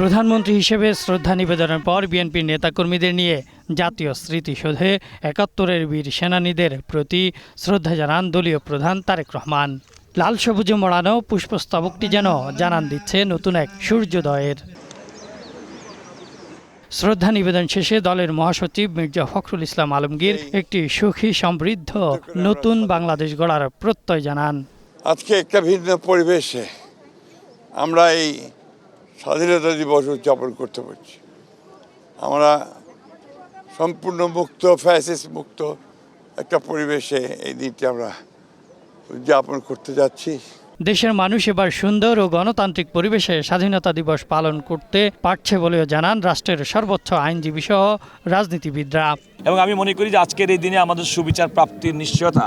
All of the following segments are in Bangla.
প্রধানমন্ত্রী হিসেবে শ্রদ্ধা নিবেদনের পর বিএনপির নেতাকর্মীদের নিয়ে জাতীয় স্মৃতিসৌধে ৭১-এর বীর সেনানীদের প্রতি শ্রদ্ধা জানান দলীয় প্রধান তারেক রহমান। লাল সবুজে মোড়ানো পুষ্পস্তবকটি যেন জানান দিচ্ছে নতুন এক সূর্যোদয়ের। শ্রদ্ধা নিবেদন শেষে দলের মহাসচিব মির্জা ফখরুল ইসলাম আলমগীর একটি সুখী সমৃদ্ধ নতুন বাংলাদেশ গড়ার প্রত্যয় জানান। আজকে একটা ভিন্ন পরিবেশে আমরা এই স্বাধীনতা দিবস উদযাপন করতে পারছি। আমরা সম্পূর্ণ মুক্ত, ফ্যাসিস্ট মুক্ত একটা পরিবেশে এই দিনটি আমরা উদযাপন করতে যাচ্ছি। দেশের মানুষ এবার সুন্দর ও গণতান্ত্রিক পরিবেশে স্বাধীনতা দিবস পালন করতে পারছে বলেও জানান রাষ্ট্রের সর্বোচ্চ আইনজীবী সহ রাজনীতিবিদরা। এবং আমি মনে করি যে আজকের এই দিনে আমাদের সুবিচার প্রাপ্তির নিশ্চয়তা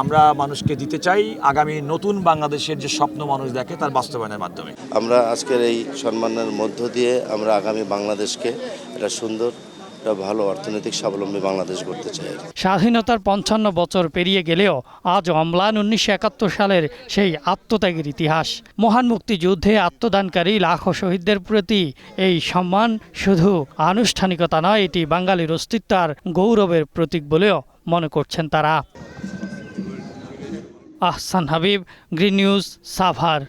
আমরা মানুষকে দিতে চাই, আগামী নতুন বাংলাদেশের যে স্বপ্ন মানুষ দেখে তার বাস্তবায়নের মাধ্যমে। আমরা আজকের এই সম্মানের মধ্য দিয়ে আমরা আগামী বাংলাদেশকে একটা সুন্দর, একটা ভালো অর্থনৈতিক স্বাবলম্বী বাংলাদেশ গড়তে চাই। স্বাধীনতার ৫৫ বছর পেরিয়ে গেলেও আজ অম্লান ১৯৭১ সালের সেই আত্মত্যাগের ইতিহাস। মহান মুক্তিযুদ্ধে আত্মদানকারী লাখো শহীদদের প্রতি এই সম্মান শুধু আনুষ্ঠানিকতা নয়, এটি বাঙালির অস্তিত্বের গৌরবের প্রতীক বলেও মনে করছেন তারা। Ahsan Habib, green news, Savar.